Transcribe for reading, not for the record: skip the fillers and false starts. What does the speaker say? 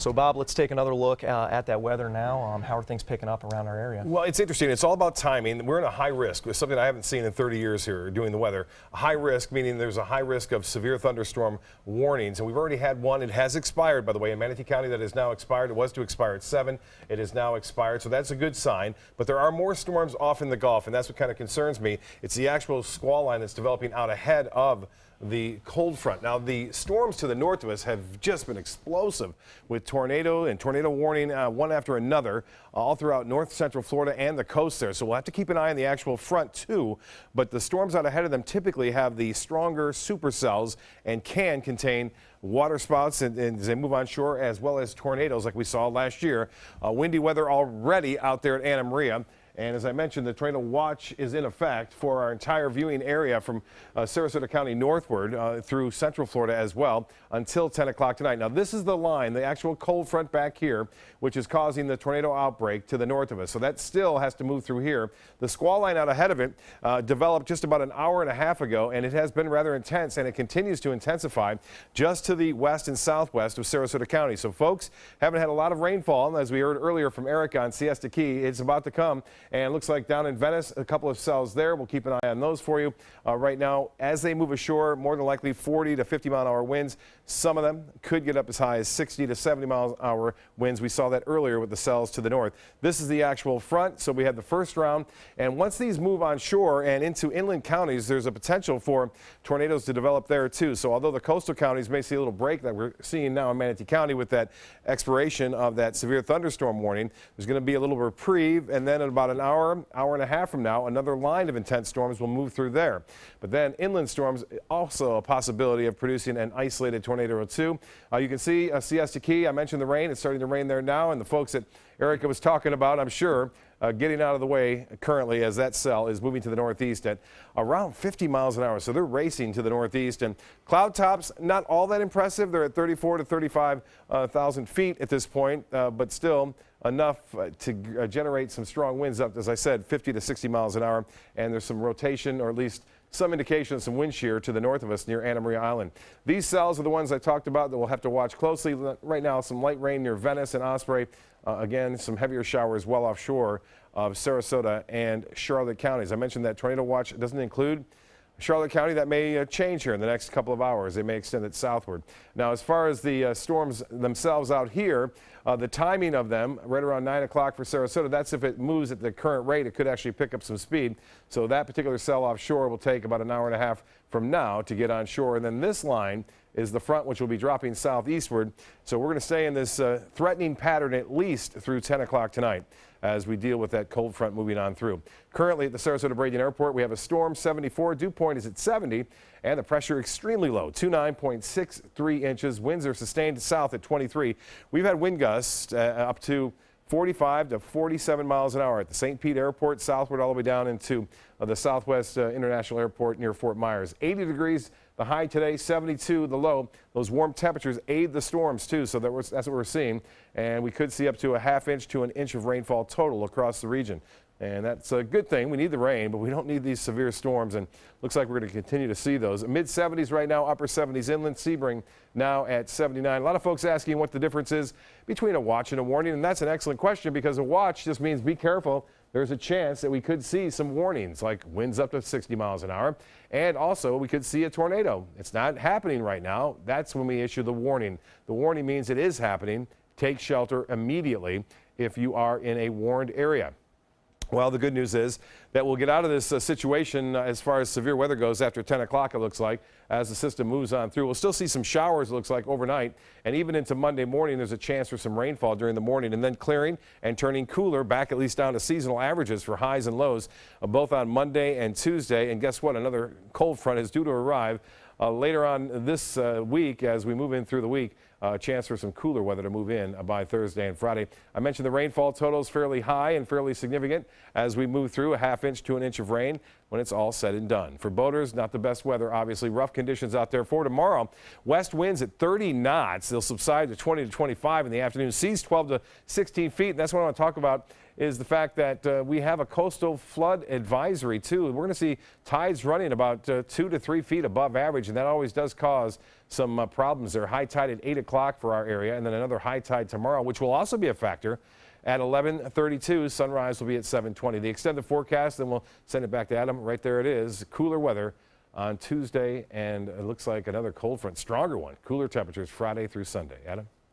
So, Bob, let's take another look at that weather now. How are things picking up around our area? Well, it's interesting. It's all about timing. We're in a high risk with something I haven't seen in 30 years here doing the weather. A high risk, meaning there's a high risk of severe thunderstorm warnings. And we've already had one. It has expired, by the way, in Manatee County. That is now expired. It was to expire at 7. It is now expired. So that's a good sign. But there are more storms off in the Gulf, and that's what kind of concerns me. It's the actual squall line that's developing out ahead of the cold front. Now, the storms to the north of us have just been explosive with tornado and tornado warning one after another all throughout north central Florida and the coast there. So we'll have to keep an eye on the actual front too. But the storms out ahead of them typically have the stronger supercells and can contain water spouts and as they move on shore, as well as tornadoes like we saw last year. Windy weather already out there at Anna Maria. And as I mentioned, the tornado watch is in effect for our entire viewing area from Sarasota County northward through central Florida as well until 10 o'clock tonight. Now, this is the line, the actual cold front back here, which is causing the tornado outbreak to the north of us. So that still has to move through here. The squall line out ahead of it developed just about an hour and a half ago, and it has been rather intense, and it continues to intensify just to the west and southwest of Sarasota County. So folks haven't had a lot of rainfall, as we heard earlier from Erica on Siesta Key. It's about to come. And it looks like down in Venice, a couple of cells there. We'll keep an eye on those for you. Right now, as they move ashore, more than likely 40 to 50 mile an hour winds. Some of them could get up as high as 60 to 70 miles an hour winds. We saw that earlier with the cells to the north. This is the actual front. So we had the first round. And once these move on shore and into inland counties, there's a potential for tornadoes to develop there too. So although the coastal counties may see a little break that we're seeing now in Manatee County with that expiration of that severe thunderstorm warning, there's going to be a little reprieve. And then in about an hour and a half from now, another line of intense storms will move through there. But then inland storms, also a possibility of producing an isolated tornado or two. You can see Siesta Key. I mentioned the rain. It's starting to rain there now. And the folks that Erica was talking about, I'm sure, getting out of the way currently as that cell is moving to the northeast at around 50 miles an hour. So they're racing to the northeast. And cloud tops, not all that impressive. They're at 34 to 35,000 feet at this point, but still enough to generate some strong winds up, as I said, 50 to 60 miles an hour. And there's some rotation, or at least some indication of some wind shear to the north of us near Anna Maria Island. These cells are the ones I talked about that we'll have to watch closely. Right now, some light rain near Venice and Osprey. Again, some heavier showers well offshore of Sarasota and Charlotte counties. I mentioned that tornado watch doesn't include Charlotte County. That may change here in the next couple of hours. They may extend it southward. Now, as far as the storms themselves out here, the timing of them right around 9 o'clock for Sarasota, that's if it moves at the current rate. It could actually pick up some speed. So that particular cell offshore will take about an hour and a half from now to get on shore. And then this line is the front, which will be dropping southeastward. So we're going to stay in this threatening pattern at least through 10 o'clock tonight as we deal with that cold front moving on through. Currently at the Sarasota Bradian Airport, we have a storm 74. Dew point is at 70, and the pressure extremely low, 29.63 inches. Winds are sustained south at 23. We've had wind gusts up to 45 to 47 miles an hour at the St. Pete Airport, southward all the way down into the Southwest International Airport near Fort Myers. 80 degrees the high today, 72 the low. Those warm temperatures aid the storms too, so that's what we're seeing. And we could see up to a ½ inch to an inch of rainfall total across the region. And that's a good thing. We need the rain, but we don't need these severe storms. And looks like we're going to continue to see those. Mid-70s right now, upper 70s inland. Sebring now at 79. A lot of folks asking what the difference is between a watch and a warning. And that's an excellent question, because a watch just means be careful. There's a chance that we could see some warnings, like winds up to 60 miles an hour. And also we could see a tornado. It's not happening right now. That's when we issue the warning. The warning means it is happening. Take shelter immediately if you are in a warned area. Well, the good news is that we'll get out of this situation as far as severe weather goes after 10 o'clock, it looks like, as the system moves on through. We'll still see some showers, it looks like, overnight. And even into Monday morning, there's a chance for some rainfall during the morning, and then clearing and turning cooler back at least down to seasonal averages for highs and lows, both on Monday and Tuesday. And guess what? Another cold front is due to arrive later on this week as we move in through the week. A chance for some cooler weather to move in by Thursday and Friday. I mentioned the rainfall totals fairly high and fairly significant as we move through, a ½ inch to an inch of rain. when it's all said and done. For boaters, not the best weather, obviously. Rough conditions out there for tomorrow. West winds at 30 knots. They'll subside to 20 to 25 in the afternoon. Seas 12 to 16 feet. And that's what I want to talk about is the fact that we have a coastal flood advisory, too. We're going to see tides running about 2 to 3 feet above average, and that always does cause some problems there. High tide at 8 o'clock for our area, and then another high tide tomorrow, which will also be a factor. At 11:32, sunrise will be at 7:20. The extended forecast, then we'll send it back to Adam. Right there it is. Cooler weather on Tuesday, and it looks like another cold front, stronger one. Cooler temperatures Friday through Sunday. Adam?